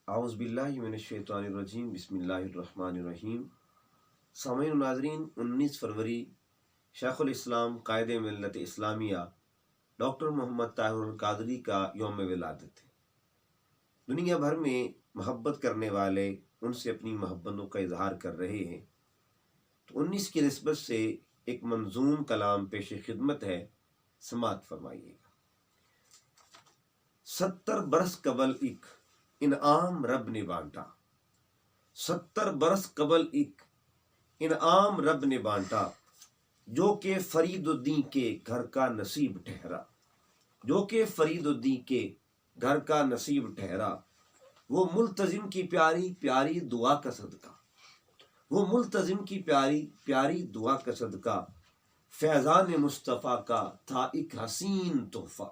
اعوذ باللہ من الشیطان الرجیم بسم اللہ الرحمن الرحیم۔ سامعین و ناظرین، 19 فروری شیخ الاسلام قائد ملت اسلامیہ ڈاکٹر محمد طاہر القادری کا یوم ولادت ہے۔ دنیا بھر میں محبت کرنے والے ان سے اپنی محبتوں کا اظہار کر رہے ہیں، تو 19 کی نسبت سے ایک منظوم کلام پیش خدمت ہے، سماعت فرمائیے گا۔ 70 برس قبل ایک انعام رب نے بانٹا، 70 برس قبل ایک انعام رب نے بانٹا، جو کہ فرید الدین کے گھر کا نصیب ٹھہرا، جو کہ فرید الدین کے گھر کا نصیب ٹھہرا۔ وہ ملتزم کی پیاری پیاری دعا کا صدقہ، وہ ملتزم کی پیاری پیاری دعا کا صدقہ، فیضان مصطفیٰ کا تھا ایک حسین تحفہ،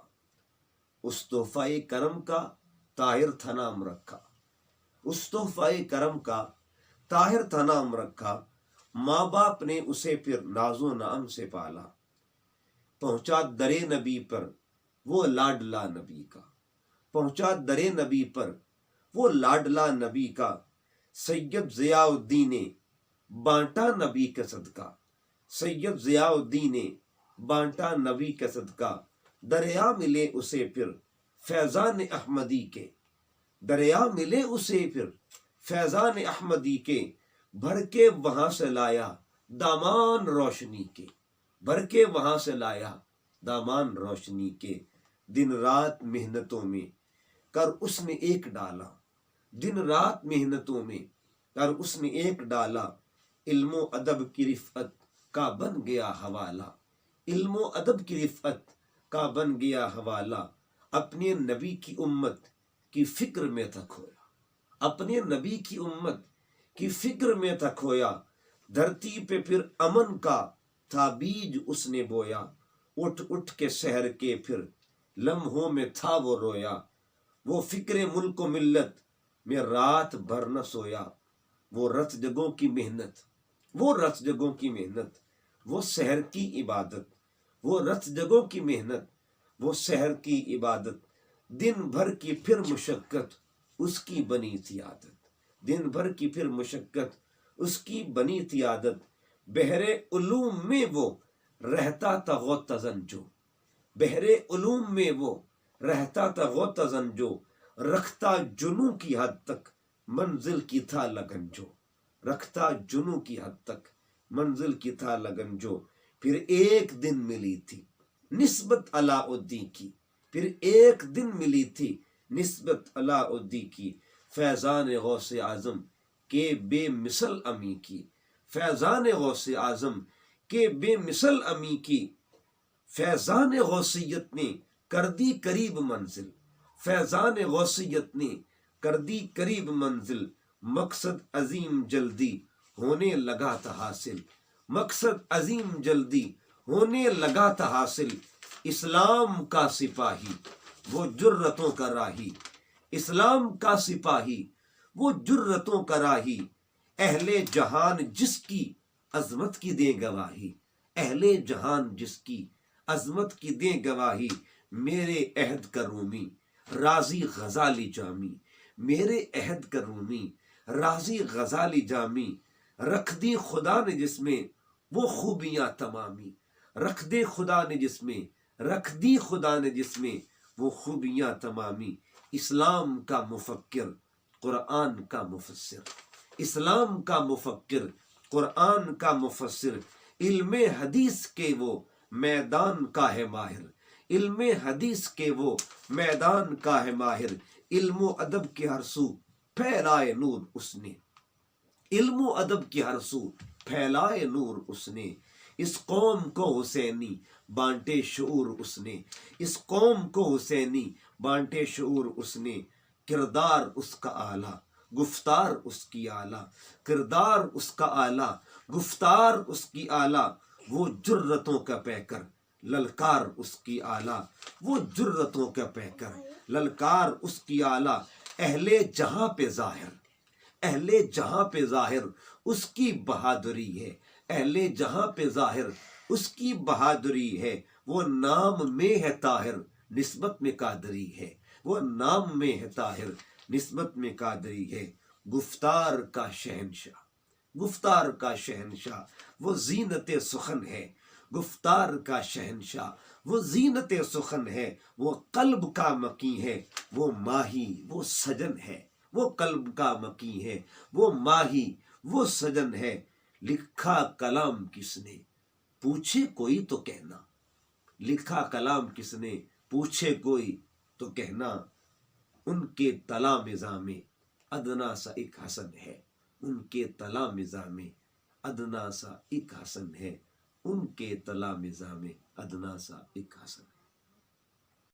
اس تحفہ کرم کا طاہر تھا نام رکھا، اس تحفہ کرم کا طاہر تھا نام رکھا۔ ماں باپ نے اسے پھر ناز و نعم سے پالا، پہنچا درے نبی پر وہ لاڈلا نبی کا، پہنچا درے نبی پر وہ لاڈلا نبی کا۔ سید ضیاء الدین نے بانٹا نبی کا صدقہ، سید ضیاء الدین نے بانٹا نبی کا صدقہ۔ دریا ملے اسے پھر فیضان احمدی کے، دریا ملے اسے پھر فیضان احمدی کے، بھر کے وہاں سے لایا دامان روشنی کے، بھر کے وہاں سے لایا دامان روشنی کے۔ دن رات محنتوں میں کر اس نے ایک ڈالا، دن رات محنتوں میں کر اس نے ایک ڈالا، علم و ادب کی رفعت کا بن گیا حوالہ، علم و ادب کی رفعت کا بن گیا حوالہ۔ اپنے نبی کی امت کی فکر میں تھا کھویا، اپنے نبی کی امت کی فکر میں تھا کھویا۔ دھرتی پہ پھر امن کا تھا بیج اس نے بویا، اٹھ اٹھ کے سحر کے پھر لمحوں میں تھا وہ رویا۔ وہ فکر ملک و ملت میں رات بھر نہ سویا، وہ رت جگوں کی محنت، وہ رت جگوں کی محنت، وہ سحر کی عبادت، وہ رت جگوں کی محنت، وہ سحر کی عبادت۔ دن بھر کی پھر مشقت اس کی بنی تھی عادت، دن بھر کی پھر مشقت اس کی بنی تھی عادت۔ بحر علوم میں وہ رہتا تھا غوطہ جو، بحر علوم میں وہ رہتا تھا غوطہ جو، رکھتا جنوں کی حد تک منزل کی تھا لگن جو، رکھتا جنوں کی حد تک منزل کی تھا لگن جو۔ پھر ایک دن ملی تھی نسبت علاء الدین کی، پھر ایک دن ملی تھی نسبت علاء الدین کی، فیضان غوث اعظم کے بے مثل امی کی، فیضان غوث اعظم کے بے مثل امی کی۔ فیضان غوثیت نے کر دی قریب منزل، فیضان غوثیت نے کر دی قریب منزل۔ مقصد عظیم جلدی ہونے لگا تھا حاصل، مقصد عظیم جلدی ہونے لگا تھا حاصل۔ اسلام کا سپاہی وہ جرتوں کا راہی، اسلام کا سپاہی وہ جرتوں کا راہی، اہل جہان جس کی عظمت کی دیں گواہی، اہل جہان جس کی عظمت کی دیں گواہی۔ میرے عہد کا رومی راضی غزالی جامی، میرے عہد کا رومی راضی غزالی جامی۔ رکھ دی خدا نے جس میں وہ خوبیاں تمامی، رکھ دے خدا نے جس میں، رکھ دی خدا نے جس میں وہ خوبیاں تمامی۔ اسلام کا مفکر قرآن کا مفسر، اسلام کا مفکر قرآن کا مفسر، علم حدیث کے وہ میدان کا ہے ماہر، علم حدیث کے وہ میدان کا ہے ماہر۔ علم و ادب کے ہر سو پھیلائے نور اس نے، علم و ادب کے ہر سو پھیلائے نور اس نے۔ اس قوم کو حسینی بانٹے شعور اس نے، اس قوم کو حسینی بانٹے شعور اس نے۔ کردار اس کا اعلیٰ گفتار اس کی اعلیٰ، کردار اس کا اعلیٰ گفتار اس کی اعلیٰ۔ وہ جرتوں کا پیکر للکار اس کی اعلیٰ، وہ جرتوں کا پیکر للکار اس کی اعلیٰ۔ اہل جہاں پہ ظاہر، اہل جہاں پہ ظاہر اس کی بہادری ہے، اہل جہاں پہ ظاہر اس کی بہادری ہے۔ وہ نام میں ہے طاہر نسبت میں قادری ہے، وہ نام میں ہے طاہر نسبت میں قادری ہے گفتار کا شہنشاہ، گفتار کا شہنشاہ وہ زینت سخن ہے، گفتار کا شہنشاہ وہ زینت سخن ہے، وہ قلب کا مکی ہے، وہ ماہی وہ سجن ہے، وہ قلب کا مکی ہے، وہ ماہی وہ سجن ہے، لکھا کلام کس نے پوچھے کوئی تو کہنا، لکھا کلام کس نے پوچھے کوئی تو کہنا، ان کے تلا مزاح میں ادنا سا ایک حسن ہے، ان کے تلا مزاح میں ادنا سا ایک حسن ہے، ان کے تلا مزاح میں ادنا سا ایک حسن ہے۔